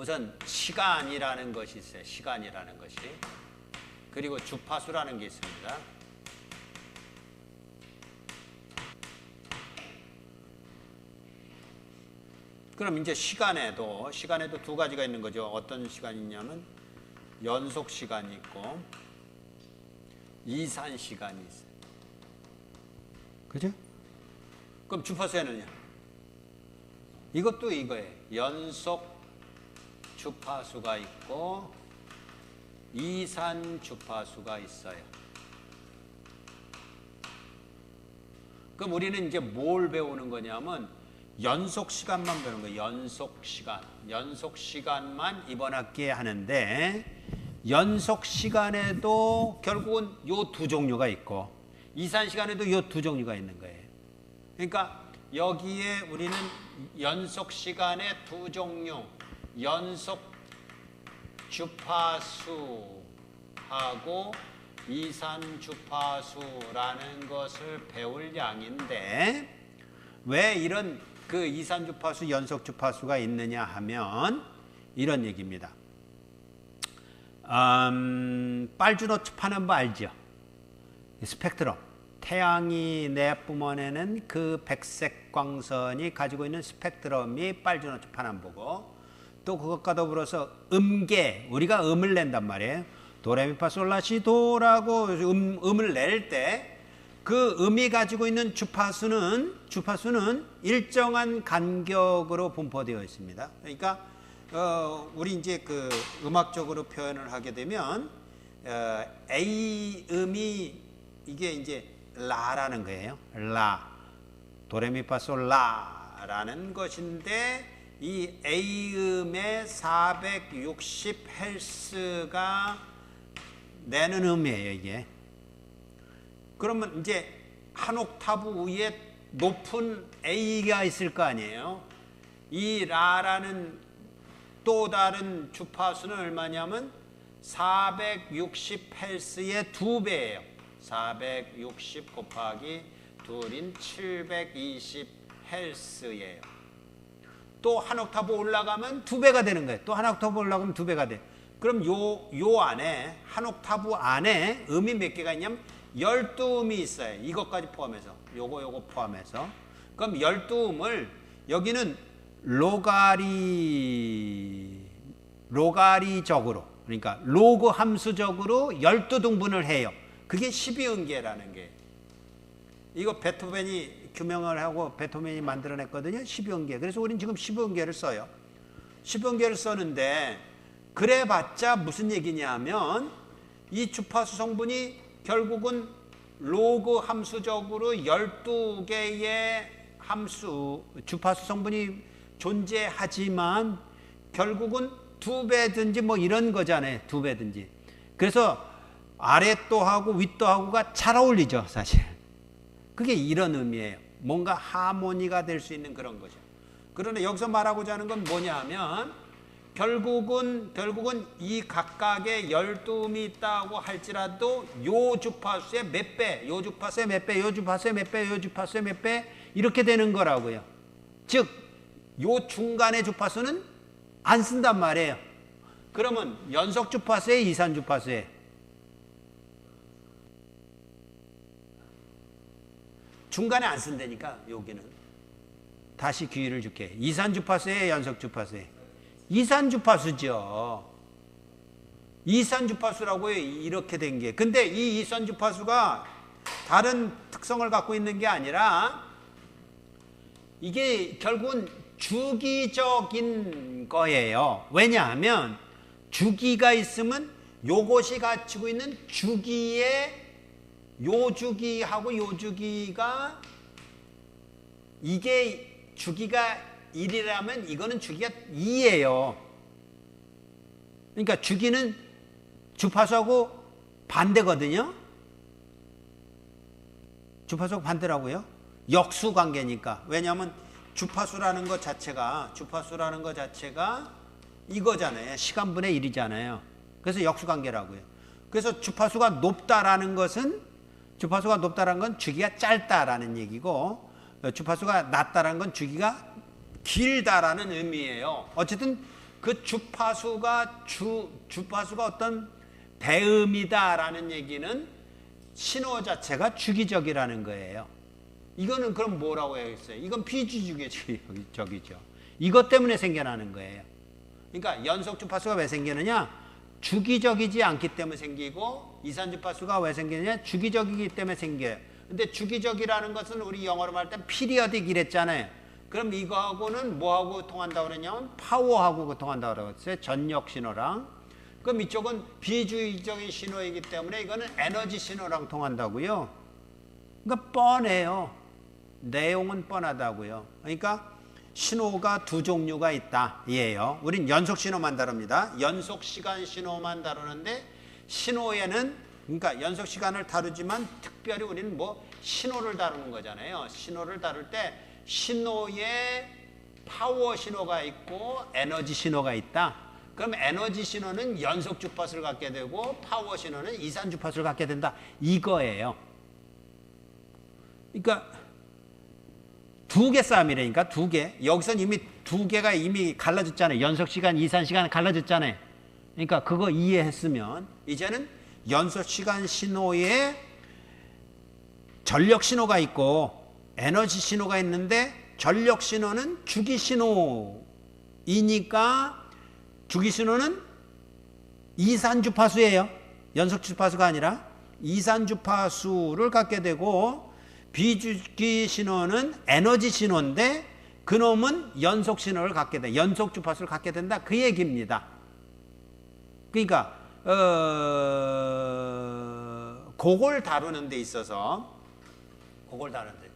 우선 시간이라는 것이 있어요. 시간이라는 것이. 그리고 주파수라는 게 있습니다. 그럼 이제 시간에도 두 가지가 있는 거죠. 어떤 시간이 있냐면 연속 시간이 있고 이산 시간이 있어요. 그죠? 그럼 주파수에는요? 이것도 이거예요. 연속 주파수가 있고 이산 주파수가 있어요. 그럼 우리는 이제 뭘 배우는 거냐면 연속 시간만 배우는 거예요. 연속 시간만 이번 학기에 하는데 연속 시간에도 결국은 요 두 종류가 있고 이산 시간에도 요 두 종류가 있는 거예요. 그러니까 여기에 우리는 연속 시간의 두 종류, 연속 주파수하고 이산 주파수라는 것을 배울 양인데 왜 이런 그 이산 주파수, 연속 주파수가 있느냐 하면 이런 얘기입니다. 빨주노초 파는 거 알죠? 스펙트럼. 태양이 내뿜어내는 그 백색 광선이 가지고 있는 스펙트럼이 빨주노초 파남보고 또 그것과 더불어서 음계, 우리가 음을 낸단 말이에요. 도레미파솔라시도라고 음을 낼 때 그 음이 가지고 있는 주파수는 일정한 간격으로 분포되어 있습니다. 그러니까 우리 이제 그 음악적으로 표현을 하게 되면 A 음이 이게 이제 라라는 거예요. 라, 도레미파솔 라라는 것인데 이 A 음의 460Hz가 내는 음이에요, 이게. 그러면 이제 한 옥타브 위에 높은 A가 있을 거 아니에요. 이 라라는 또 다른 주파수는 얼마냐면 460Hz의 2배예요. 460 곱하기 2인 720Hz예요. 또 한 옥타브 올라가면 2배가 되는 거예요. 또 한 옥타브 올라가면 2배가 돼. 그럼 요 안에 한 옥타브 안에 음이 몇 개가 있냐면 12음이 있어요. 이것까지 포함해서. 요거 포함해서. 그럼 12음을 여기는 로가리적으로 그러니까 로그 함수적으로 12등분을 해요. 그게 12음계라는 게. 이거 베토벤이 규명을 하고 베토벤이 만들어냈거든요. 12음계. 그래서 우리는 지금 12음계를 써요. 12음계를 썼는데 그래봤자 무슨 얘기냐 하면 이 주파수 성분이 결국은 로그 함수적으로 12개의 주파수 성분이 존재하지만 결국은 2배든지 뭐 이런 거잖아요. 2배든지. 그래서 아랫도 하고 윗도 하고가 잘 어울리죠, 사실. 그게 이런 의미예요. 뭔가 하모니가 될 수 있는 그런 거죠. 그러나 여기서 말하고자 하는 건 뭐냐 하면 결국은 이 각각의 12음이 있다고 할지라도 요 주파수의 몇 배, 요 주파수의 몇 배, 요 주파수의 몇 배, 요 주파수의 몇 배 이렇게 되는 거라고요. 즉, 요 중간의 주파수는 안 쓴단 말이에요. 그러면 연속 주파수에 이산 주파수에 중간에 안 쓴다니까. 여기는 다시 기회를 줄게. 이산 주파수에 연속 주파수에 이산 주파수죠. 이산 주파수라고요. 이렇게 된 게. 근데 이 이산 주파수가 다른 특성을 갖고 있는 게 아니라 이게 결국은 주기적인 거예요. 왜냐하면 주기가 있으면 요것이 가지고 있는 주기의 요 주기하고 요 주기가 이게 주기가 1이라면 이거는 주기가 2예요. 그러니까 주기는 주파수하고 반대거든요. 주파수하고 반대라고요. 역수관계니까. 왜냐하면 주파수라는 것 자체가 이거잖아요. 시간분의 1이잖아요. 그래서 역수관계라고요. 그래서 주파수가 높다라는 건 주기가 짧다라는 얘기고, 주파수가 낮다라는 건 주기가 길다라는 의미예요. 어쨌든 그 주파수가 어떤 배음이다라는 얘기는 신호 자체가 주기적이라는 거예요. 이거는 그럼 뭐라고 해야겠어요? 이건 비주기적이죠. 이것 때문에 생겨나는 거예요. 그러니까 연속 주파수가 왜 생기느냐? 주기적이지 않기 때문에 생기고, 이산 주파수가 왜 생기느냐? 주기적이기 때문에 생겨요. 근데 주기적이라는 것은 우리 영어로 말할 때 피리어딕 이랬잖아요. 그럼 이거하고는 뭐하고 통한다고 그랬냐면 파워하고 통한다고 그랬어요. 전력 신호랑. 그럼 이쪽은 비주기적인 신호이기 때문에 이거는 에너지 신호랑 통한다고요. 그러니까 뻔해요. 내용은 뻔하다고요. 그러니까 신호가 두 종류가 있다 이에요. 우린 연속 신호만 다룹니다. 연속 시간 신호만 다루는데, 신호에는, 그러니까 연속 시간을 다루지만 특별히 우리는 뭐 신호를 다루는 거잖아요. 신호를 다룰 때 신호에 파워 신호가 있고 에너지 신호가 있다. 그럼 에너지 신호는 연속 주파수를 갖게 되고 파워 신호는 이산 주파수를 갖게 된다, 이거예요. 그러니까 두 개 싸움이라니까. 두 개. 여기선 이미 두 개가 이미 갈라졌잖아요. 연속 시간, 이산 시간 갈라졌잖아요. 그러니까 그거 이해했으면 이제는 연속 시간 신호에 전력 신호가 있고 에너지 신호가 있는데, 전력 신호는 주기 신호이니까 주기 신호는 이산 주파수예요. 연속 주파수가 아니라 이산 주파수를 갖게 되고, 비주기 신호는 에너지 신호인데 그놈은 연속 신호를 갖게 돼. 연속 주파수를 갖게 된다, 그 얘기입니다. 그러니까 그걸 다루는 데 있어서, 그걸 다루는데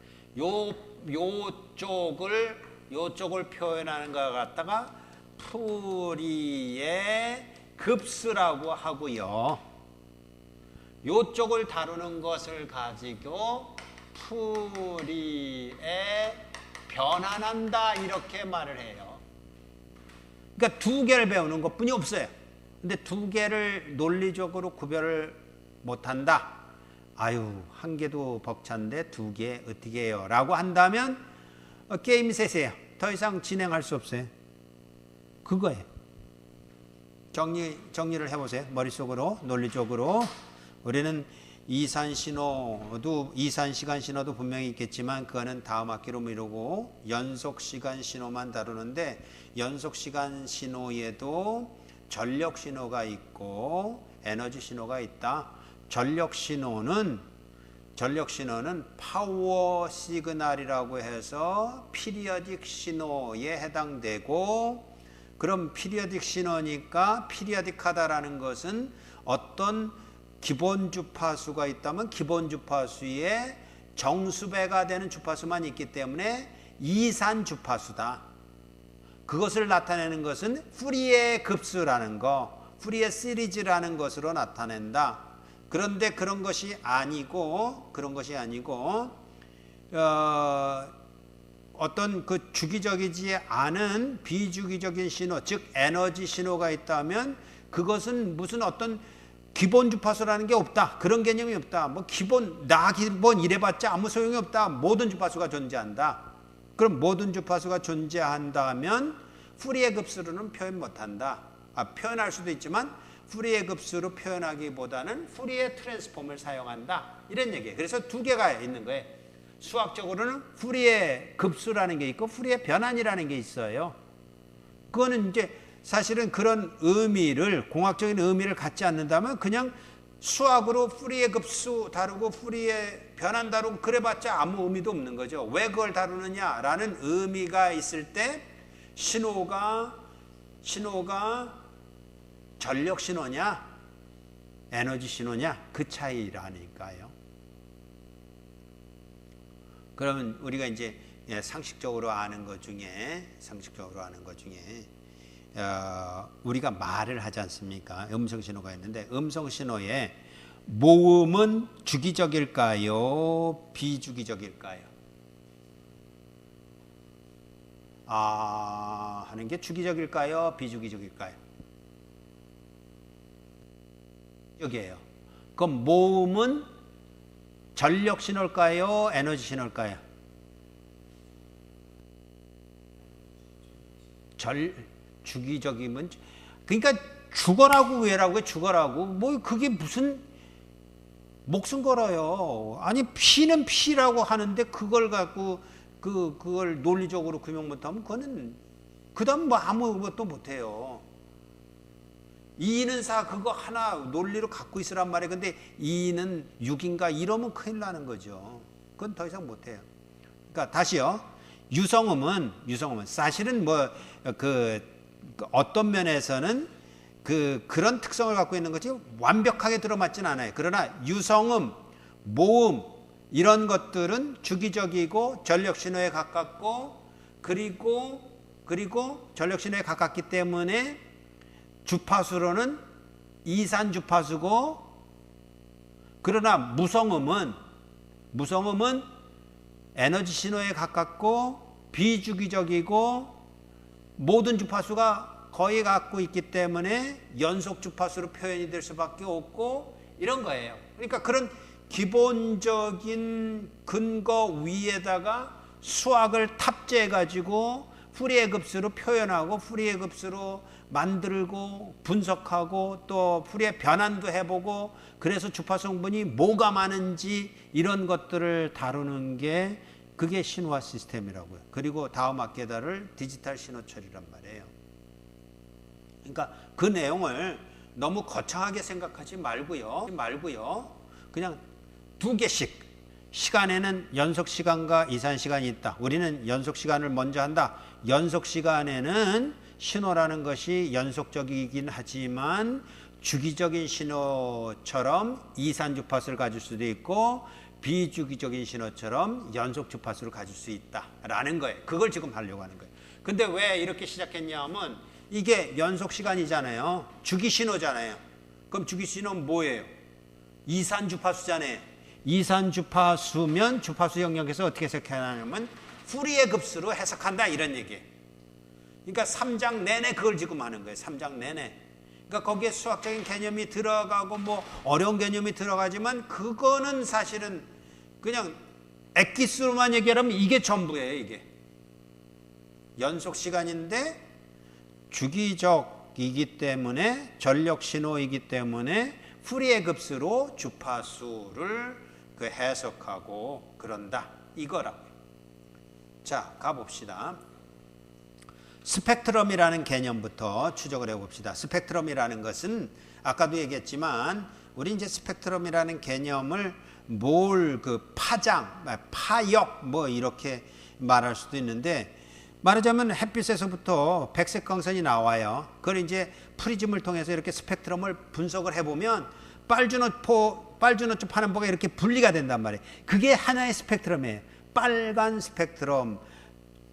요쪽을 표현하는 것 갖다가 풀이의 급수라고 하고요. 요쪽을 다루는 것을 가지고 풀이에 변환한다, 이렇게 말을 해요. 그러니까 두 개를 배우는 것뿐이 없어요. 근데 두 개를 논리적으로 구별을 못한다. 아유, 한 개도 벅찬데 두 개 어떻게 해요? 라고 한다면 게임이 셋이에요. 더 이상 진행할 수 없어요. 그거예요. 정리를 해보세요. 머릿속으로, 논리적으로. 우리는 이산 시간 신호도 분명히 있겠지만 그거는 다음 학기로 미루고 연속 시간 신호만 다루는데, 연속 시간 신호에도 전력 신호가 있고 에너지 신호가 있다. 전력 신호는 파워 시그널이라고 해서 피리어딕 신호에 해당되고, 그럼 피리어딕 신호니까 피리어딕하다라는 것은 어떤 기본 주파수가 있다면 기본 주파수에 정수배가 되는 주파수만 있기 때문에 이산 주파수다. 그것을 나타내는 것은 푸리에 급수라는 거, 푸리에 시리즈라는 것으로 나타낸다. 그런데 그런 것이 아니고 어떤 그 주기적이지 않은 비주기적인 신호, 즉 에너지 신호가 있다면 그것은 무슨 어떤 기본 주파수라는 게 없다, 그런 개념이 없다. 뭐 기본 이래봤자 아무 소용이 없다. 모든 주파수가 존재한다. 그럼 모든 주파수가 존재한다면 푸리에 급수로는 표현 못한다. 표현할 수도 있지만 푸리에 급수로 표현하기보다는 푸리에 트랜스폼을 사용한다, 이런 얘기예요. 그래서 두 개가 있는 거예요. 수학적으로는 푸리에 급수라는 게 있고 푸리에 변환이라는 게 있어요. 그거는 이제 사실은 그런 의미를, 공학적인 의미를 갖지 않는다면 그냥 수학으로 푸리에 급수 다루고 푸리에 변환 다루고 그래봤자 아무 의미도 없는 거죠. 왜 그걸 다루느냐라는 의미가 있을 때 신호가 전력 신호냐 에너지 신호냐, 그 차이라니까요. 그러면 우리가 이제 상식적으로 아는 것 중에 우리가 말을 하지 않습니까? 음성 신호가 있는데, 음성 신호의 모음은 주기적일까요? 비주기적일까요? 하는 게 주기적일까요? 비주기적일까요? 여기에요. 그럼 모음은 전력 신호일까요? 에너지 신호일까요? 주기적이면 그러니까 죽어라고 왜라고 죽어라고 뭐 그게 무슨 목숨 걸어요. 아니 피는 피라고 하는데 그걸 갖고 그걸 논리적으로 규명 못하면 그거는 그다음 뭐 아무것도 못해요. 2는 4 그거 하나 논리로 갖고 있으란 말이에요. 근데 2는 6인가 이러면 큰일 나는 거죠. 그건 더 이상 못해요. 그러니까 다시요. 유성음은 사실은 뭐 어떤 면에서는 그런 특성을 갖고 있는 것이 완벽하게 들어맞진 않아요. 그러나 유성음, 모음 이런 것들은 주기적이고 전력 신호에 가깝고 그리고 전력 신호에 가깝기 때문에 주파수로는 이산 주파수고 그러나 무성음은 에너지 신호에 가깝고 비주기적이고 모든 주파수가 거의 갖고 있기 때문에 연속 주파수로 표현이 될 수밖에 없고 이런 거예요. 그러니까 그런 기본적인 근거 위에다가 수학을 탑재해 가지고 푸리에 급수로 표현하고 푸리에 급수로 만들고 분석하고 또 푸리에 변환도 해보고 그래서 주파수 성분이 뭐가 많은지 이런 것들을 다루는 게 그게 신호화 시스템이라고요. 그리고 다음 학계다를 디지털 신호 처리란 말이에요. 그러니까 그 내용을 너무 거창하게 생각하지 말고요. 그냥 2개씩 시간에는 연속 시간과 이산 시간이 있다. 우리는 연속 시간을 먼저 한다. 연속 시간에는 신호라는 것이 연속적이긴 하지만 주기적인 신호처럼 이산 주파수를 가질 수도 있고 비주기적인 신호처럼 연속 주파수를 가질 수 있다라는 거예요. 그걸 지금 하려고 하는 거예요. 근데 왜 이렇게 시작했냐면 이게 연속 시간이잖아요. 주기 신호잖아요. 그럼 주기 신호는 뭐예요? 이산 주파수잖아요. 이산 주파수면 주파수 영역에서 어떻게 해석하냐면 푸리에 급수로 해석한다 이런 얘기예요. 그러니까 3장 내내 그걸 지금 하는 거예요. 3장 내내. 그러니까 거기에 수학적인 개념이 들어가고 뭐 어려운 개념이 들어가지만 그거는 사실은 그냥 엑기스로만 얘기하면 이게 전부예요. 이게 연속 시간인데 주기적이기 때문에 전력 신호이기 때문에 푸리에 급수로 주파수를 해석하고 그런다 이거라고요. 자, 가봅시다. 스펙트럼이라는 개념부터 추적을 해봅시다. 스펙트럼이라는 것은 아까도 얘기했지만 우리 이제 스펙트럼이라는 개념을 파장, 파역 뭐 이렇게 말할 수도 있는데 말하자면 햇빛에서부터 백색 광선이 나와요. 그걸 이제 프리즘을 통해서 이렇게 스펙트럼을 분석을 해보면 빨주노초 파남보가 이렇게 분리가 된단 말이에요. 그게 하나의 스펙트럼이에요. 빨간 스펙트럼,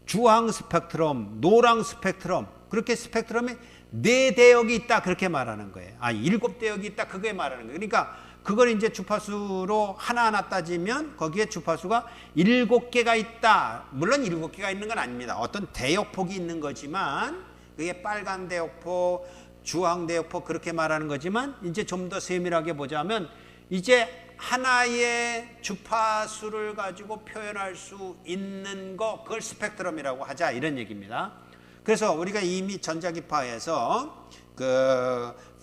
주황 스펙트럼, 노랑 스펙트럼 그렇게 스펙트럼에 4대역이 있다 그렇게 말하는 거예요. 7대역이 있다 그게 말하는 거예요. 그러니까 그걸 이제 주파수로 하나하나 따지면 거기에 주파수가 7개가 있다. 물론 7개가 있는 건 아닙니다. 어떤 대역폭이 있는 거지만 그게 빨간 대역폭, 주황 대역폭 그렇게 말하는 거지만 이제 좀 더 세밀하게 보자면 이제 하나의 주파수를 가지고 표현할 수 있는 거 그걸 스펙트럼이라고 하자 이런 얘기입니다. 그래서 우리가 이미 전자기파에서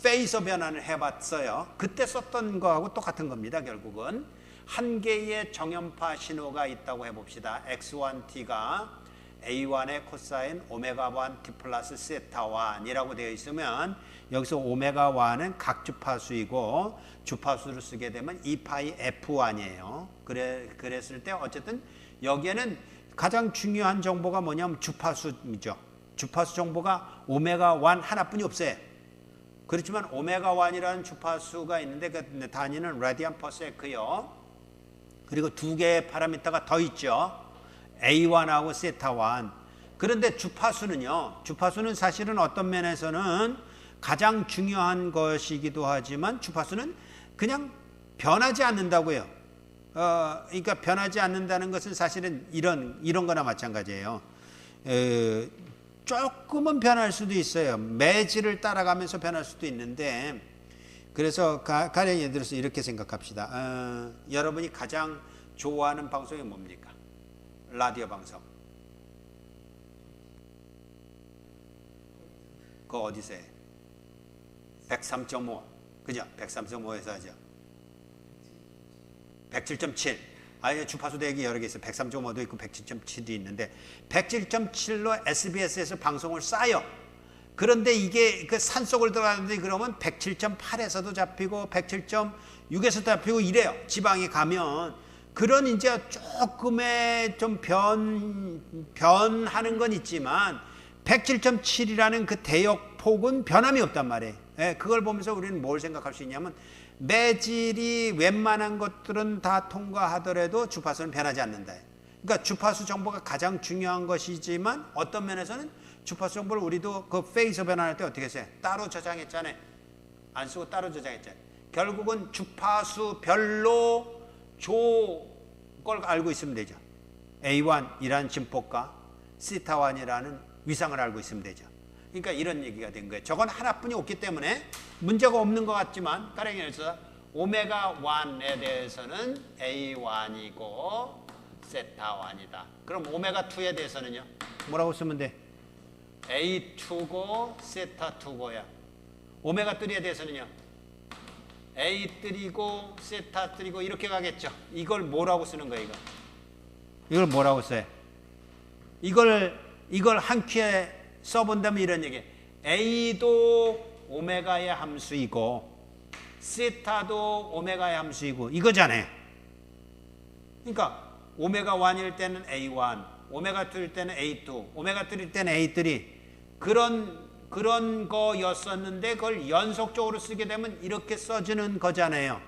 페이저 변환을 해봤어요. 그때 썼던 거하고 똑같은 겁니다. 결국은 한 개의 정연파 신호가 있다고 해봅시다. x1t가 a1의 코사인 오메가1 t 플러스 세타1이라고 되어 있으면 여기서 오메가1은 각 주파수이고 주파수를 쓰게 되면 2파이 f1이에요. 그랬을 때 어쨌든 여기에는 가장 중요한 정보가 뭐냐면 주파수죠. 주파수 정보가 오메가1 하나뿐이 없어요. 그렇지만 오메가1이라는 주파수가 있는데 그 단위는 라디안 퍼 세크요. 그리고 2개의 파라미터가 더 있죠. A1하고 세타1. 그런데 주파수는 사실은 어떤 면에서는 가장 중요한 것이기도 하지만 주파수는 그냥 변하지 않는다고요. 그러니까 변하지 않는다는 것은 사실은 이런 거나 마찬가지예요. 조금은 변할 수도 있어요. 매질을 따라가면서 변할 수도 있는데 그래서 가령 예를 들어서 이렇게 생각합시다. 여러분이 가장 좋아하는 방송이 뭡니까? 라디오 방송. 그거 어디서 해? 103.5 그죠? 103.5에서 하죠. 107.7 아예 주파수 대역이 여러 개 있어요. 103.5도 있고 107.7도 있는데 107.7로 SBS에서 방송을 쏴요. 그런데 이게 그 산속을 들어가는데 그러면 107.8에서도 잡히고 107.6에서도 잡히고 이래요. 지방에 가면 그런 이제 조금의 좀 변하는 건 있지만 107.7이라는 그 대역폭은 변함이 없단 말이에요. 예, 그걸 보면서 우리는 뭘 생각할 수 있냐면 매질이 웬만한 것들은 다 통과하더라도 주파수는 변하지 않는다. 그러니까 주파수 정보가 가장 중요한 것이지만 어떤 면에서는 주파수 정보를 우리도 그 페이서 변환할 때 어떻게 했어요? 따로 저장했잖아요. 안 쓰고 따로 저장했잖아요. 결국은 주파수별로 걸 알고 있으면 되죠. A1이라는 진폭과 시타1이라는 위상을 알고 있으면 되죠. 그러니까 이런 얘기가 된 거예요. 저건 하나뿐이 없기 때문에 문제가 없는 것 같지만 가령에서 오메가1에 대해서는 A1이고 세타1이다. 그럼 오메가2에 대해서는요? 뭐라고 쓰면 돼? A2고 세타2고야. 오메가3에 대해서는요? A3고 세타3고 이렇게 가겠죠. 이걸 뭐라고 쓰는 거예요? 이걸 뭐라고 써요? 이걸 한 큐에 써본다면 이런 얘기. A도 오메가의 함수이고 세타도 오메가의 함수이고 이거잖아요. 그러니까 오메가1일 때는 A1, 오메가2일 때는 A2, 오메가3일 때는 A3 그런 거였었는데 그걸 연속적으로 쓰게 되면 이렇게 써지는 거잖아요.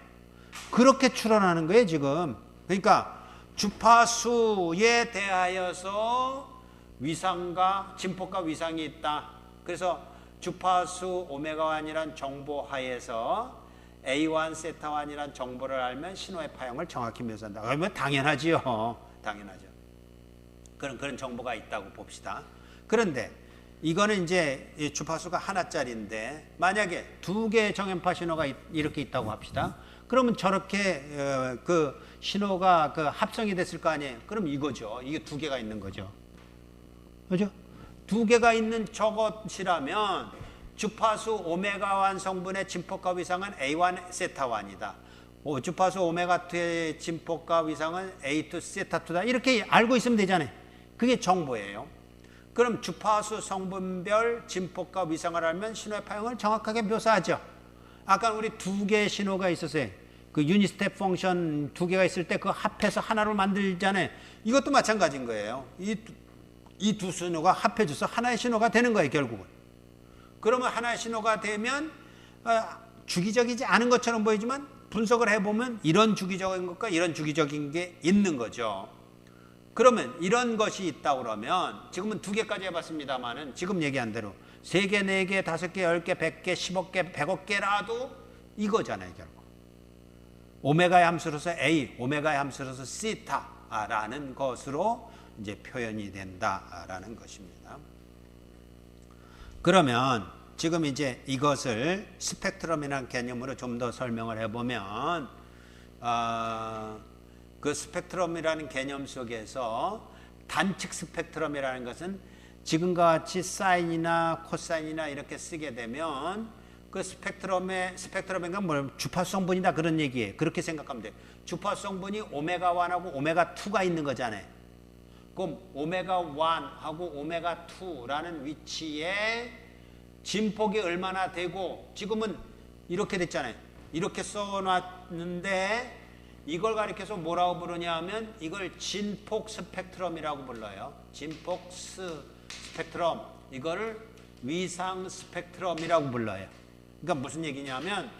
그렇게 추론하는 거예요 지금. 그러니까 주파수에 대하여서 위상과 진폭과 위상이 있다. 그래서 주파수 오메가1이란 정보 하에서 A1, 세타1이란 정보를 알면 신호의 파형을 정확히 묘사한다. 그러면 당연하지요. 당연하죠. 그런 정보가 있다고 봅시다. 그런데 이거는 이제 주파수가 하나짜리인데 만약에 두 개의 정연파 신호가 이렇게 있다고 합시다. 그러면 저렇게 그 신호가 그 합성이 됐을 거 아니에요. 그럼 이거죠. 이게 두 개가 있는 거죠. 그죠? 두 개가 있는 저것이라면 주파수 오메가1 성분의 진폭과 위상은 A1 세타1이다. 주파수 오메가2의 진폭과 위상은 A2 세타2다. 이렇게 알고 있으면 되잖아요. 그게 정보예요. 그럼 주파수 성분별 진폭과 위상을 알면 신호의 파형을 정확하게 묘사하죠. 아까 우리 두 개의 신호가 있었어요. 그 유닛 스텝 펑션 두 개가 있을 때 그 합해서 하나로 만들잖아요. 이것도 마찬가지인 거예요. 이 두 신호가 합해져서 하나의 신호가 되는 거예요, 결국은. 그러면 하나의 신호가 되면 주기적이지 않은 것처럼 보이지만 분석을 해보면 이런 주기적인 것과 이런 주기적인 게 있는 거죠. 그러면 이런 것이 있다 그러면 지금은 두 개까지 해봤습니다만은 지금 얘기한 대로 3개, 4개, 5개, 10개, 100개, 10억 개, 100억 개라도 이거잖아요, 결국. 오메가의 함수로서 A, 오메가의 함수로서 시타라는 것으로 이제 표현이 된다라는 것입니다. 그러면 지금 이제 이것을 스펙트럼이라는 개념으로 좀 더 설명을 해보면 그 스펙트럼이라는 개념 속에서 단측 스펙트럼이라는 것은 지금과 같이 사인이나 코사인이나 이렇게 쓰게 되면 그 스펙트럼인가 뭐 주파수 성분이다 그런 얘기예요. 그렇게 생각하면 돼요. 주파수 성분이 오메가1하고 오메가2가 있는 거잖아요. 그럼 오메가1하고 오메가2라는 위치에 진폭이 얼마나 되고 지금은 이렇게 됐잖아요. 이렇게 써놨는데 이걸 가리켜서 뭐라고 부르냐 하면 이걸 진폭 스펙트럼이라고 불러요. 진폭 스펙트럼. 이거를 위상 스펙트럼이라고 불러요. 그러니까 무슨 얘기냐면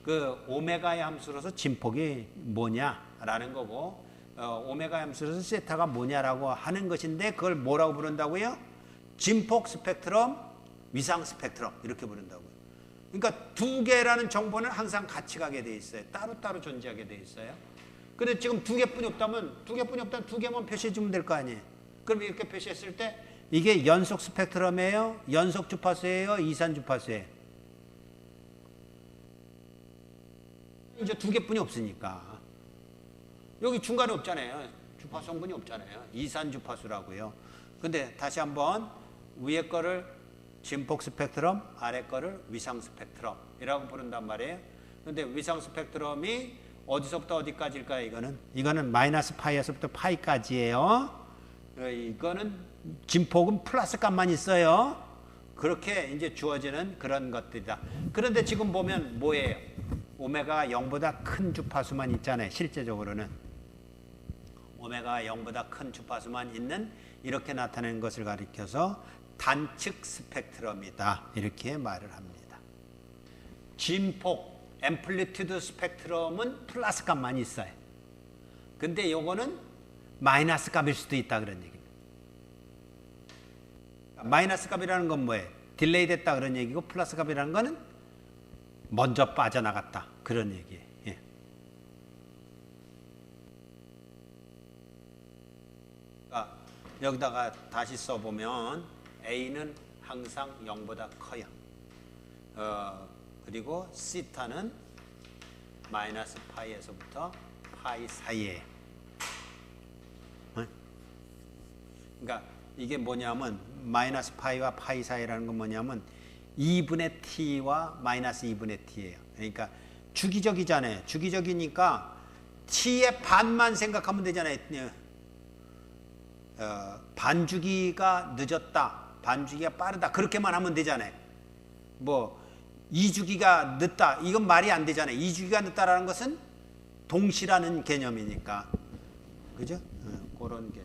그 오메가의 함수로서 진폭이 뭐냐라는 거고 오메가의 함수로서 세타가 뭐냐라고 하는 것인데 그걸 뭐라고 부른다고요? 진폭 스펙트럼, 위상 스펙트럼 이렇게 부른다고요. 그러니까 두 개라는 정보는 항상 같이 가게 돼 있어요. 따로따로 존재하게 돼 있어요. 근데 지금 두 개뿐이 없다면 두 개만 표시해 주면 될 거 아니에요. 그럼 이렇게 표시했을 때 이게 연속 스펙트럼이에요? 연속 주파수예요? 이산 주파수예요? 이제 두 개뿐이 없으니까 여기 중간에 없잖아요. 주파수 성분이 없잖아요. 이산 주파수라고요. 근데 다시 한번 위에 거를 진폭 스펙트럼, 아래 거를 위상 스펙트럼이라고 부른단 말이에요. 근데 위상 스펙트럼이 어디서부터 어디까지일까요? 이거는 마이너스 파이에서부터 파이까지예요. 이거는 진폭은 플러스 값만 있어요. 그렇게 이제 주어지는 그런 것들이다. 그런데 지금 보면 뭐예요? 오메가가 0보다 큰 주파수만 있잖아요. 실제적으로는 오메가가 0보다 큰 주파수만 있는 이렇게 나타내는 것을 가리켜서 단측 스펙트럼이다. 이렇게 말을 합니다. 진폭 앰플리튜드 스펙트럼은 플러스 값만 있어요. 근데 요거는 마이너스 값일 수도 있다 그런 얘기입니다. 마이너스 값이라는 건 뭐예요? 딜레이 됐다 그런 얘기고 플러스 값이라는 거는 먼저 빠져나갔다 그런 얘기예요. 예. 여기다가 다시 써보면 A는 항상 0보다 커요. 그리고 시타는 마이너스 파이에서부터 파이 사이에. 그러니까 이게 뭐냐면 마이너스 파이와 파이 사이라는 건 뭐냐면 2분의 t와 마이너스 2분의 t예요. 그러니까 주기적이잖아요. 주기적이니까 t의 반만 생각하면 되잖아요. 반주기가 늦었다, 반주기가 빠르다 그렇게만 하면 되잖아요. 뭐 2주기가 늦다 이건 말이 안 되잖아요. 2주기가 늦다라는 것은 동시라는 개념이니까, 그죠? 그런 게.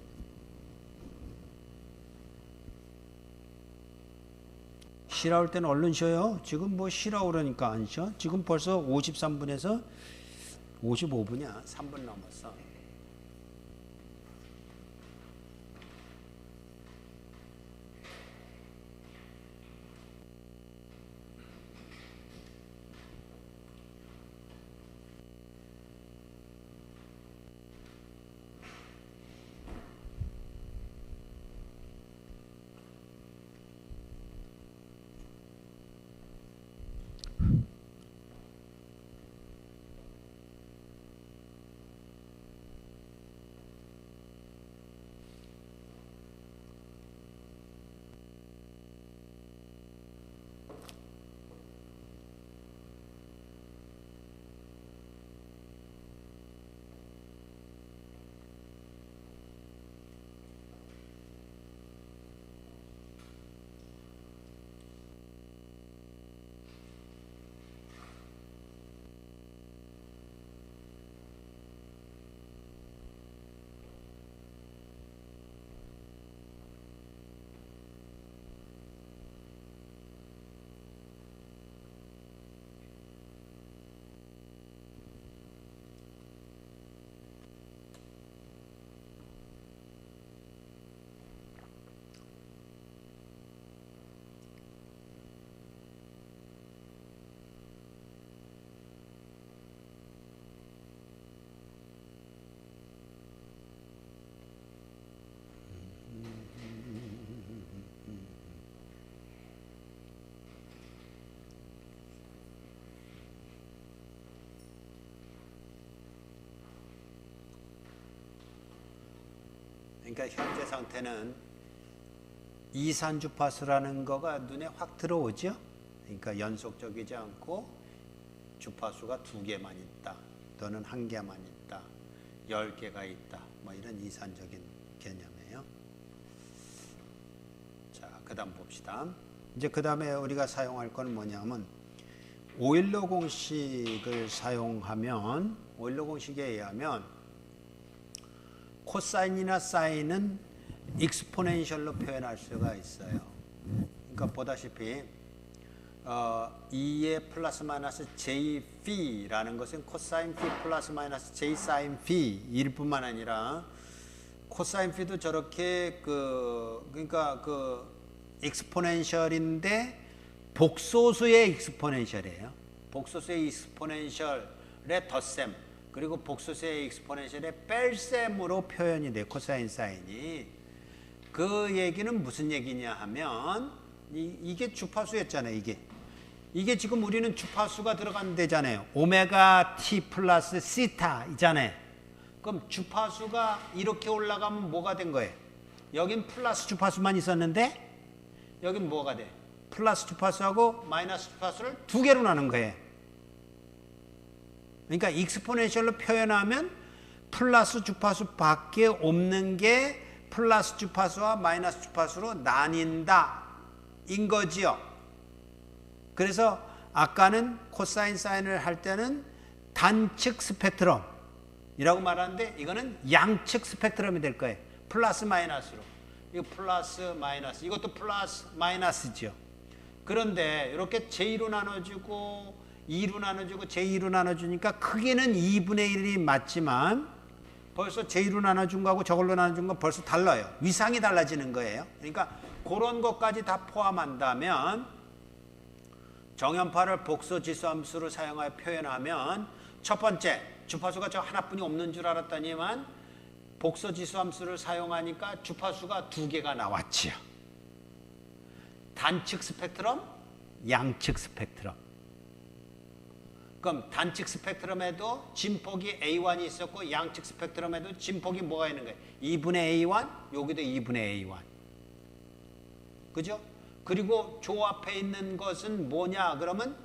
쉬라올 때는 얼른 쉬어요. 지금 뭐 쉬라고 그러니까 안 쉬어. 지금 벌써 53분에서 55분이야. 3분 넘었어. 그러니까 현재 상태는 이산 주파수라는 거가 눈에 확 들어오죠. 그러니까 연속적이지 않고 주파수가 2개만 있다, 또는 1개만 있다, 10개가 있다, 뭐 이런 이산적인 개념이에요. 자, 그 다음 봅시다. 이제 그 다음에 우리가 사용할 건 뭐냐면 오일러 공식을 사용하면, 오일러 공식에 의하면 코사인이나 사인은 익스포넨셜로 표현할 수가 있어요. 그러니까 보다시피 2의 플러스 마이너스 j p라는 것은 코사인 p 플러스 마이너스 j 사인 p 일 뿐만 아니라 코사인 p도 저렇게 그러니까 익스포넨셜인데 복소수의 익스포넨셜이에요. 복소수의 익스포넨셜의 덧셈, 그리고 복소수의 익스포넨셜의 뺄셈으로 표현이 돼요. 코사인 사인이. 그 얘기는 무슨 얘기냐 하면 이게 주파수였잖아요. 이게 지금 우리는 주파수가 들어간 데잖아요. 오메가 t 플러스 시타 있잖아요. 그럼 주파수가 이렇게 올라가면 뭐가 된 거예요? 여긴 플러스 주파수만 있었는데 여긴 뭐가 돼? 플러스 주파수하고 마이너스 주파수를 두 개로 나눈 거예요. 그러니까 익스포넨셜로 표현하면 플러스 주파수밖에 없는 게 플러스 주파수와 마이너스 주파수로 나뉜다 인 거지요. 그래서 아까는 코사인 사인을 할 때는 단측 스펙트럼이라고 말하는데 이거는 양측 스펙트럼이 될 거예요. 플러스 마이너스로. 이거 플러스 마이너스, 이것도 플러스 마이너스죠. 그런데 이렇게 j2로 나눠주고 2로 나눠주고 j2로 나눠주니까 크기는 2분의 1이 맞지만 벌써 j2로 나눠준 거하고 저걸로 나눠준 건 벌써 달라요. 위상이 달라지는 거예요. 그러니까 그런 것까지 다 포함한다면 정연파를 복소지수함수로 사용하여 표현하면 첫 번째, 주파수가 저 하나뿐이 없는 줄 알았더니만 복소지수함수를 사용하니까 주파수가 두 개가 나왔지요. 단측 스펙트럼, 양측 스펙트럼. 그럼 단측 스펙트럼에도 진폭이 A1이 있었고 양측 스펙트럼에도 진폭이 뭐가 있는 거예요? 2분의 A1, 여기도 2분의 A1. 그죠? 그리고 조 앞에 있는 것은 뭐냐? 그러면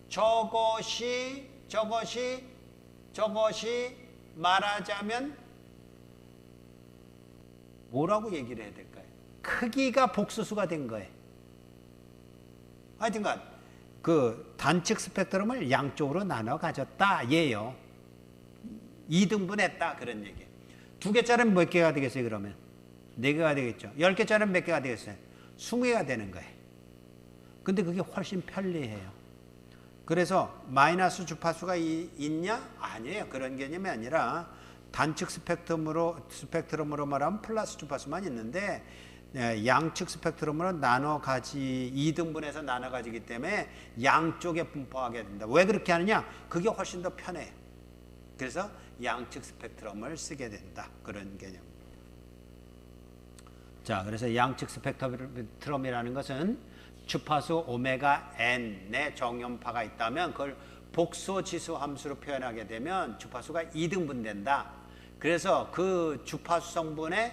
저것이 말하자면 뭐라고 얘기를 해야 될까요? 크기가 복소수가 된 거예요. 하여튼간 그 단측 스펙트럼을 양쪽으로 나눠 가졌다 얘요. 2등분했다 그런 얘기예요. 두 개짜리는 몇 개가 되겠어요 그러면? 4개가 되겠죠. 10개짜리는 몇 개가 되겠어요? 20개가 되는 거예요. 근데 그게 훨씬 편리해요. 그래서 마이너스 주파수가 있냐? 아니에요. 그런 개념이 아니라 단측 스펙트럼으로 말하면 플러스 주파수만 있는데 양측 스펙트럼으로 나눠 가지 2등분해서 나눠 가지기 때문에 양쪽에 분포하게 된다. 왜 그렇게 하느냐? 그게 훨씬 더 편해요. 그래서 양측 스펙트럼을 쓰게 된다. 그런 개념. 자, 그래서 양측 스펙트럼이라는 것은 주파수 오메가 n의 정연파가 있다면 그걸 복소지수 함수로 표현하게 되면 주파수가 2등분 된다. 그래서 그 주파수 성분의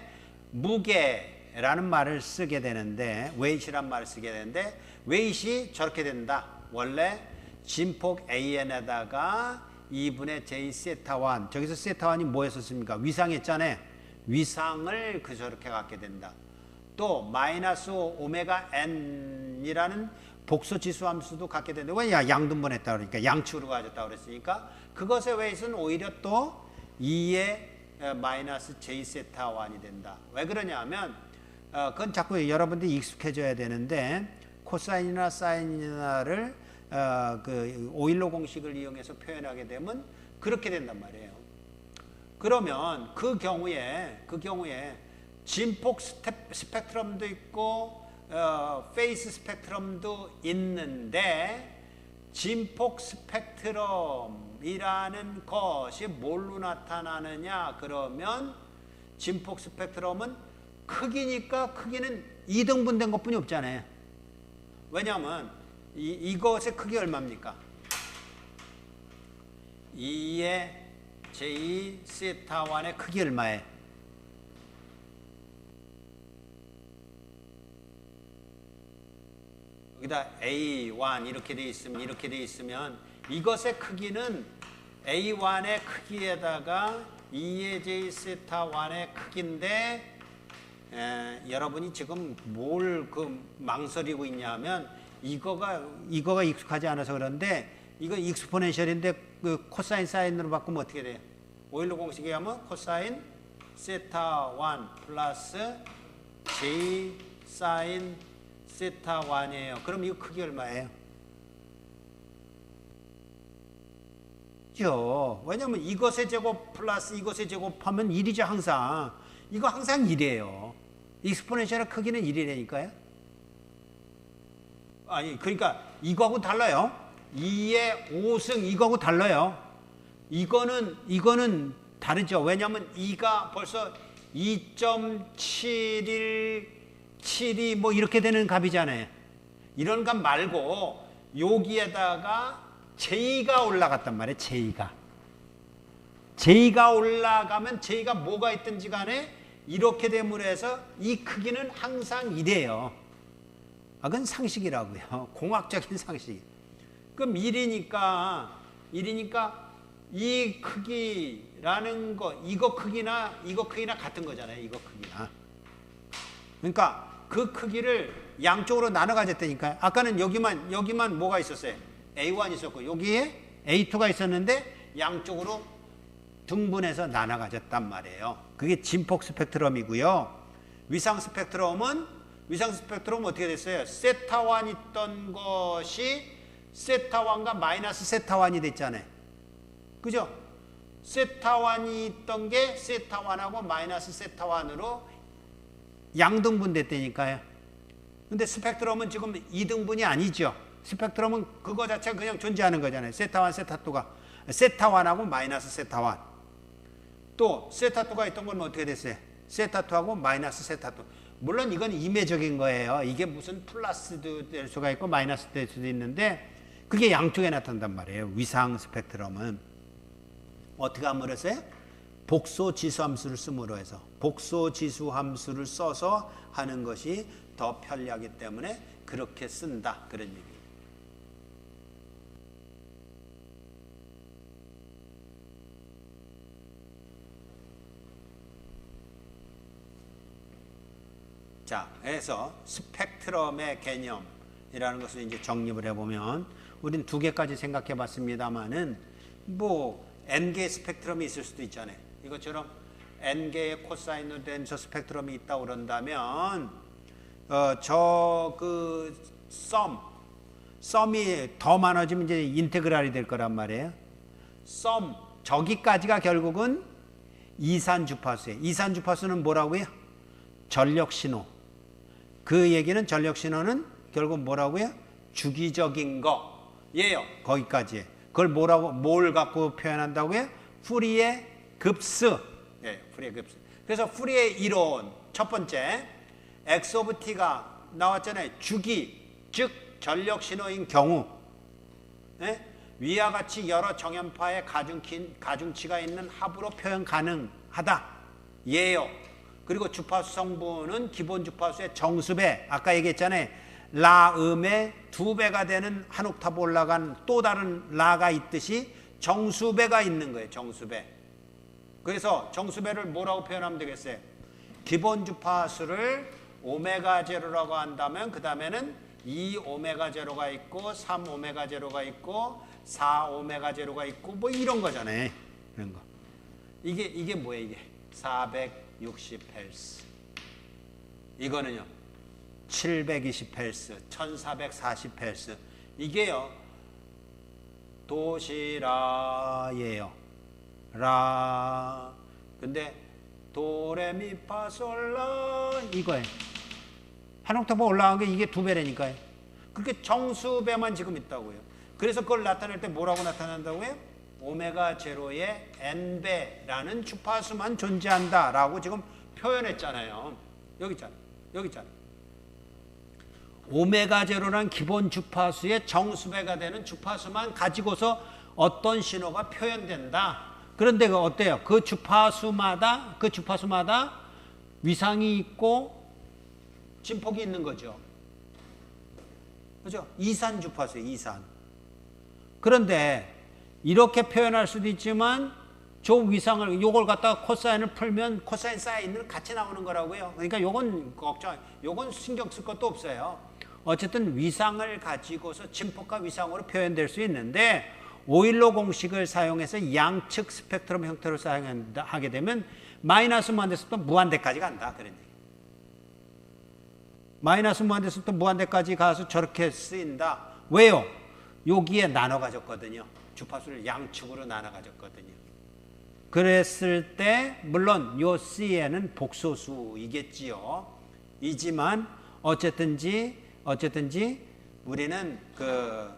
무게라는 말을 쓰게 되는데 웨이트란 말을 쓰게 되는데 웨이트이 저렇게 된다. 원래 진폭 AN에다가 2분의 J 세타1 저기서 세타1이 뭐였었습니까? 위상했잖아요. 위상을 저렇게 갖게 된다. 또 마이너스 오메가 n이라는 복소지수 함수도 갖게 되는데 왜 양등분했다 그러니까 양측으로 가졌다 그랬으니까 그것의 웨이트는 오히려 또 2의 마이너스 j 세타 1이 된다. 왜 그러냐면 그건 자꾸 여러분들이 익숙해져야 되는데 코사인이나 사인이나를 그 오일러 공식을 이용해서 표현하게 되면 그렇게 된단 말이에요. 그러면 그 경우에 진폭 스펙트럼도 있고 페이스 스펙트럼도 있는데 진폭 스펙트럼이라는 것이 뭘로 나타나느냐 그러면 진폭 스펙트럼은 크기니까 크기는 2등분 된 것뿐이 없잖아요. 왜냐하면 이것의 크기 얼마입니까? 2의 J 세타 1의 크기 얼마예요? 여기다 A1 이렇게 돼 있으면 이것의 크기는 A1의 크기에다가 2의 J 세타 1의 크기인데 여러분이 지금 뭘 망설이고 있냐면 이거가 익숙하지 않아서 그런데 이거 익스포넨셜인데 그 코사인 사인으로 바꾸면 어떻게 돼요? 오일러 공식에 하면 코사인 세타 1 플러스 J 사인 세타 1이에요. 그럼 이거 크기 얼마예요? 왜냐면 이것의 제곱 플러스 이것의 제곱하면 1이죠 항상. 이거 항상 1이에요. 익스포넨셜의 크기는 1이라니까요. 아니 그러니까 이거하고 달라요. 2의 5승 이거하고 달라요. 이거는 다르죠. 왜냐면 2가 벌써 2.717이 뭐 이렇게 되는 값이잖아요. 이런 값 말고 여기에다가 J가 올라갔단 말이에요. J가 올라가면 J가 뭐가 있든지 간에 이렇게 됨으로 해서 이 크기는 항상 이래요. 그건 상식이라고요. 공학적인 상식. 그럼 1이니까 이 크기라는 거, 이거 크기나 같은 거잖아요. 이거 크기나. 그러니까 그 크기를 양쪽으로 나눠 가졌다니까요. 아까는 여기만 뭐가 있었어요? A1 있었고 여기에 A2가 있었는데 양쪽으로 등분해서 나눠 가졌단 말이에요. 그게 진폭 스펙트럼이고요. 위상 스펙트럼은 어떻게 됐어요? 세타1 있던 것이 세타1과 마이너스 세타1이 됐잖아요. 그죠? 세타1이 있던 게 세타1하고 마이너스 세타1으로 양등분 됐다니까요. 근데 스펙트럼은 지금 2등분이 아니죠. 스펙트럼은 그거 자체가 그냥 존재하는 거잖아요. 세타1, 세타2가. 세타1하고 마이너스 세타1. 또 세타2가 있던 건 어떻게 됐어요? 세타2하고 마이너스 세타2. 물론 이건 임의적인 거예요. 이게 무슨 플러스도 될 수가 있고 마이너스 될 수도 있는데 그게 양쪽에 나타난단 말이에요. 위상 스펙트럼은. 어떻게 함으로 했어요? 복소 지수함수를 씀으로 해서 복소 지수함수를 써서 하는 것이 더 편리하기 때문에 그렇게 쓴다. 그런 얘기예요. 자, 그래서 스펙트럼의 개념이라는 것을 이제 정립을 해보면 우린 두 개까지 생각해 봤습니다만은 뭐 n개의 스펙트럼이 있을 수도 있잖아요. 이것처럼 n개의 코사인으로 된 저 스펙트럼이 있다고 그런다면 썸이 더 많아지면 이제 인테그랄이 될 거란 말이에요. 저기까지가 결국은 이산 주파수예요. 이산 주파수는 뭐라고요? 전력 신호. 그 얘기는 전력 신호는 결국 뭐라고요? 주기적인 거예요. 거기까지. 그걸 뭘 갖고 표현한다고요? 푸리의 급수. 예, 푸리의 급수. 그래서 푸리의 이론 첫 번째 x 오브 t가 나왔잖아요. 주기, 즉 전력 신호인 경우. 예? 위와 같이 여러 정연파의 가중치가 있는 합으로 표현 가능하다. 예요. 그리고 주파수 성분은 기본 주파수의 정수배, 아까 얘기했잖아요. 라음의 2배가 되는 한 옥타브 올라간 또 다른 라가 있듯이 정수배가 있는 거예요. 정수배. 그래서 정수배를 뭐라고 표현하면 되겠어요? 기본 주파수를 오메가 제로라고 한다면 그 다음에는 2 오메가 제로가 있고 3 오메가 제로가 있고 4 오메가 제로가 있고 뭐 이런 거잖아요. 이런 거. 이게 뭐예요? 이게 460Hz. 이거는요 720Hz, 1440Hz. 이게요 도시라예요. 라. 근데 도레미파솔라 이거예요. 한 옥타브 올라간 게 이게 2배라니까요. 그렇게 정수배만 지금 있다고요. 그래서 그걸 나타낼 때 뭐라고 나타난다고요? 오메가 제로의 n배라는 주파수만 존재한다라고 지금 표현했잖아요. 여기 있잖아요. 오메가 제로란 기본 주파수의 정수배가 되는 주파수만 가지고서 어떤 신호가 표현된다. 그런데 그 어때요? 그 주파수마다 위상이 있고 진폭이 있는 거죠. 그죠? 이산 주파수예요. 이산. 그런데 이렇게 표현할 수도 있지만 저 위상을 요걸 갖다가 코사인을 풀면 코사인 사인은 같이 나오는 거라고요. 그러니까 요건 신경 쓸 것도 없어요. 어쨌든 위상을 가지고서 진폭과 위상으로 표현될 수 있는데 오일러 공식을 사용해서 양측 스펙트럼 형태로 사용하게 되면 마이너스 무한대에서부터 무한대까지 간다. 그런 얘기. 마이너스 무한대에서부터 무한대까지 가서 저렇게 쓰인다. 왜요? 여기에 나눠 가졌거든요. 주파수를 양측으로 나눠 가졌거든요. 그랬을 때 물론 요 C에는 복소수이겠지요. 이지만 어쨌든지 우리는 그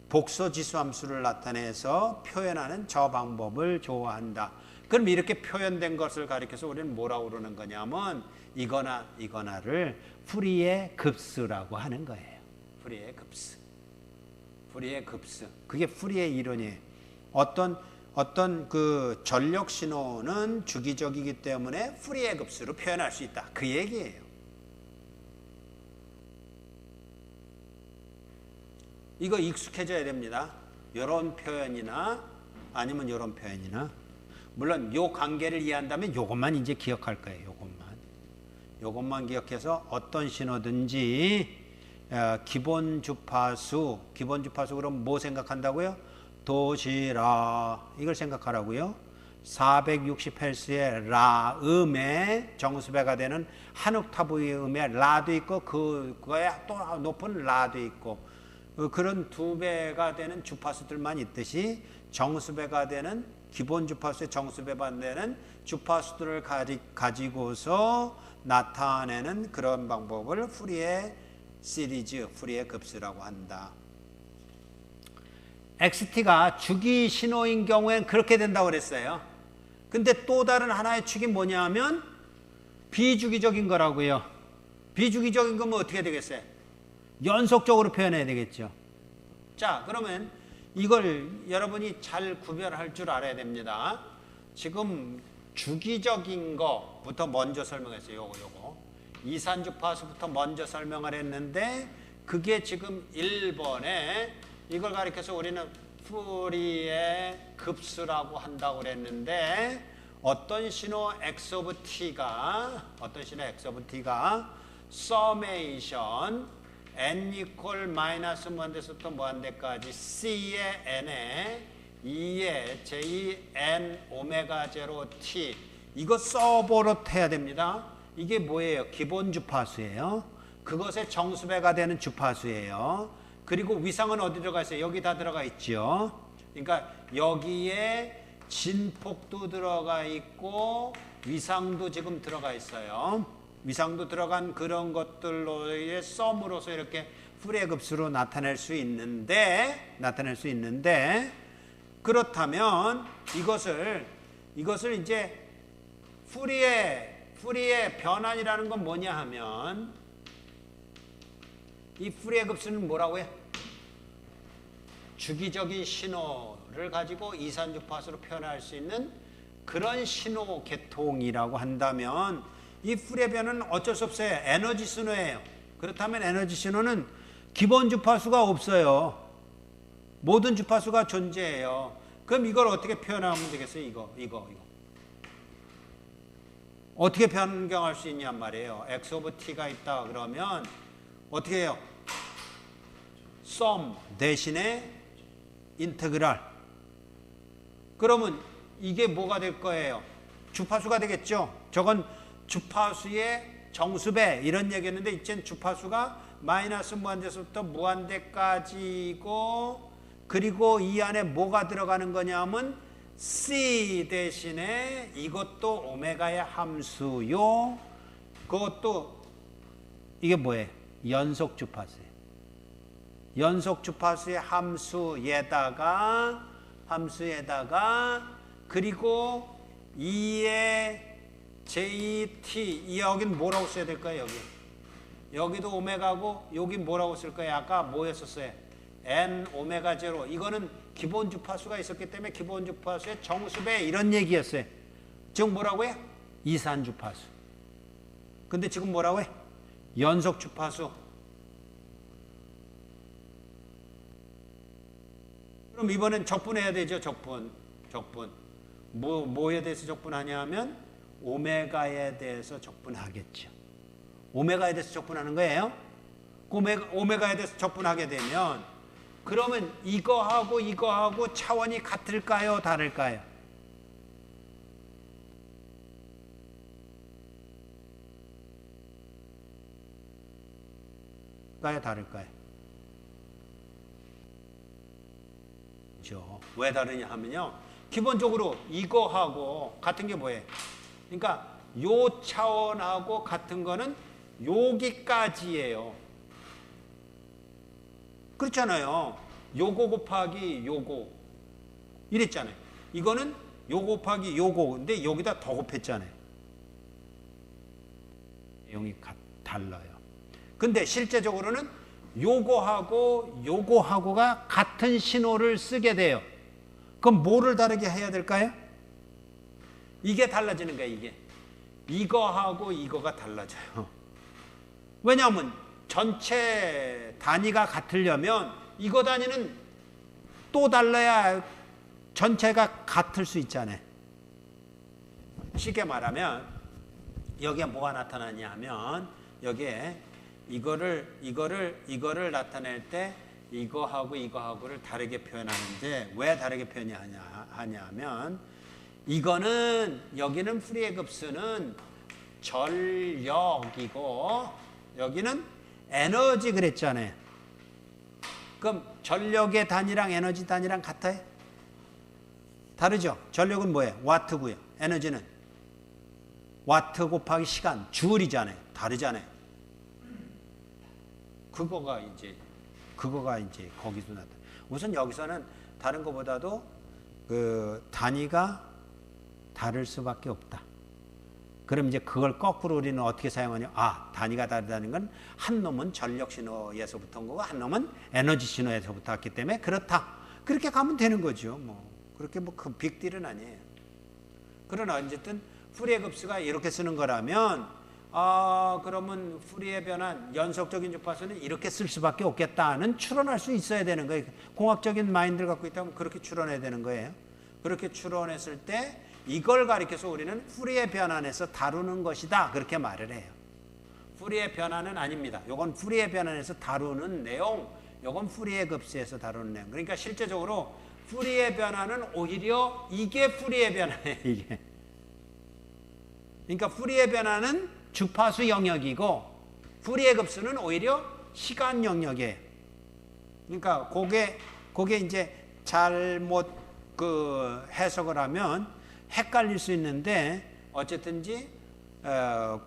복소지수 함수를 나타내서 표현하는 저 방법을 좋아한다. 그럼 이렇게 표현된 것을 가리켜서 우리는 뭐라고 그러는 거냐면 이거나를 푸리의 급수라고 하는 거예요. 푸리의 급수. 그게 푸리의 이론이에요. 어떤 그 전력 신호는 주기적이기 때문에 푸리의 급수로 표현할 수 있다. 그 얘기예요. 이거 익숙해져야 됩니다. 이런 표현이나 아니면 이런 표현이나. 물론 요 관계를 이해한다면 요것만 이제 기억할 거예요. 요것만 기억해서 어떤 신호든지 기본 주파수 그럼 뭐 생각한다고요? 도시라 이걸 생각하라고요. 460Hz의 라 음의 정수배가 되는 한 옥타브의 음에 라도 있고 그거에 또 높은 라도 있고 그런 두 배가 되는 주파수들만 있듯이 정수배가 되는 기본 주파수의 정수배가 되는 주파수들을 가지고서 나타내는 그런 방법을 푸리에 시리즈, 푸리에 급수라고 한다. XT가 주기 신호인 경우엔 그렇게 된다고 그랬어요. 근데 또 다른 하나의 축이 뭐냐면 비주기적인 거라고요. 비주기적인 거면 어떻게 되겠어요? 연속적으로 표현해야 되겠죠. 자, 그러면 이걸 여러분이 잘 구별할 줄 알아야 됩니다. 지금 주기적인 거부터 먼저 설명했어요. 요거. 이산주파수부터 먼저 설명을 했는데 그게 지금 1번에 이걸 가리켜서 우리는 푸리의 급수라고 한다고 그랬는데 어떤 신호 x of t가 summation n equal 마이너스 무한대서부터 무한대까지 c의 n에 2의 j n 오메가 제로 t 이거 서버로 해야 됩니다. 이게 뭐예요? 기본 주파수예요. 그것의 정수배가 되는 주파수예요. 그리고 위상은 어디 들어가 있어요? 여기 다 들어가 있죠. 그러니까 여기에 진폭도 들어가 있고 위상도 지금 들어가 있어요. 위상도 들어간 그런 것들로의 썸으로서 이렇게 푸리의 급수로 나타낼 수 있는데 그렇다면 이것을 이제 푸리의 변환이라는 건 뭐냐 하면 이 푸리의 급수는 뭐라고 해? 주기적인 신호를 가지고 이산주파수로 표현할 수 있는 그런 신호 계통이라고 한다면 이 푸리의 변화는 어쩔 수 없어요. 에너지 신호예요. 그렇다면 에너지 신호는 기본 주파수가 없어요. 모든 주파수가 존재해요. 그럼 이걸 어떻게 표현하면 되겠어요? 이거. 어떻게 변경할 수 있냔 말이에요. x of t가 있다 그러면 어떻게 해요? sum 대신에 인테그랄. 그러면 이게 뭐가 될 거예요? 주파수가 되겠죠. 저건 주파수의 정수배 이런 얘기했는데 이젠 주파수가 마이너스 무한대에서부터 무한대까지고 그리고 이 안에 뭐가 들어가는 거냐면 C 대신에 이것도 오메가의 함수요. 그것도 이게 뭐예요? 연속 주파수예요. 연속 주파수의 함수에다가 그리고 2의 JT 여긴 뭐라고 써야 될까요? 여기도 오메가고 여긴 뭐라고 쓸 거예요? 아까 뭐였었어요? N 오메가 제로. 이거는 기본 주파수가 있었기 때문에 기본 주파수의 정수배 이런 얘기였어요. 즉 뭐라고 해? 이산 주파수. 근데 지금 뭐라고 해? 연속 주파수. 그럼 이번엔 적분해야 되죠. 적분. 뭐에 대해서 적분하냐면 오메가에 대해서 적분하겠죠. 오메가에 대해서 적분하는 거예요. 오메가에 대해서 적분하게 되면 그러면 이거하고 차원이 같을까요? 다를까요? 다를까요? 그렇죠. 왜 다르냐 하면요. 기본적으로 이거하고 같은 게 뭐예요? 그러니까 요 차원하고 같은 거는 여기까지예요. 그렇잖아요. 요거 곱하기 요거 이랬잖아요. 이거는 요거 곱하기 요거 근데 여기다 더 곱했잖아요. 내용이 달라요. 근데 실제적으로는 요거하고가 같은 신호를 쓰게 돼요. 그럼 뭐를 다르게 해야 될까요? 이게 달라지는 거예요. 이거하고 이거가 달라져요. 왜냐하면 전체 단위가 같으려면 이거 단위는 또 달라야 전체가 같을 수 있잖아요. 쉽게 말하면 여기에 뭐가 나타나냐 하면 여기에 이거를 나타낼 때 이거하고를 다르게 표현하는데 왜 다르게 표현하냐 하면 이거는 여기는 프리의 급수는 전력이고 여기는 에너지 그랬잖아요. 그럼 전력의 단위랑 에너지 단위랑 같아요? 다르죠? 전력은 뭐예요? 와트고요. 에너지는 와트 곱하기 시간, 줄이잖아요. 다르잖아요. 그거가 이제 거기서 나타나. 우선 여기서는 다른 것보다도 그 단위가 다를 수밖에 없다. 그럼 이제 그걸 거꾸로 우리는 어떻게 사용하냐? 단위가 다르다는 건 한 놈은 전력 신호에서부터 온 거고 한 놈은 에너지 신호에서부터 왔기 때문에 그렇다. 그렇게 가면 되는 거죠. 그렇게 큰 빅딜은 아니에요. 그러나 어쨌든 풀이의 급수가 이렇게 쓰는 거라면 그러면 풀이의 변환 연속적인 주파수는 이렇게 쓸 수밖에 없겠다는 추론할 수 있어야 되는 거예요. 공학적인 마인드를 갖고 있다면 그렇게 추론해야 되는 거예요. 그렇게 추론했을 때 이걸 가리켜서 우리는 풀이의 변환에서 다루는 것이다. 그렇게 말을 해요. 풀이의 변환은 아닙니다. 요건 풀이의 변환에서 다루는 내용, 요건 풀이의 급수에서 다루는 내용. 그러니까 실제적으로 풀이의 변환은 오히려 이게 풀이의 변환이에요. 이게. 그러니까 풀이의 변환은 주파수 영역이고 풀이의 급수는 오히려 시간 영역이에요. 그러니까 그게 이제 잘못 해석을 하면 헷갈릴 수 있는데 어쨌든지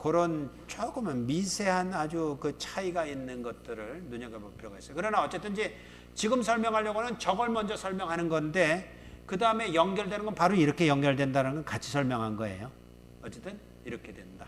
그런 조금은 미세한 아주 그 차이가 있는 것들을 눈여겨볼 필요가 있어요. 그러나 어쨌든지 지금 설명하려고는 저걸 먼저 설명하는 건데 그 다음에 연결되는 건 바로 이렇게 연결된다는 건 같이 설명한 거예요. 어쨌든 이렇게 된다.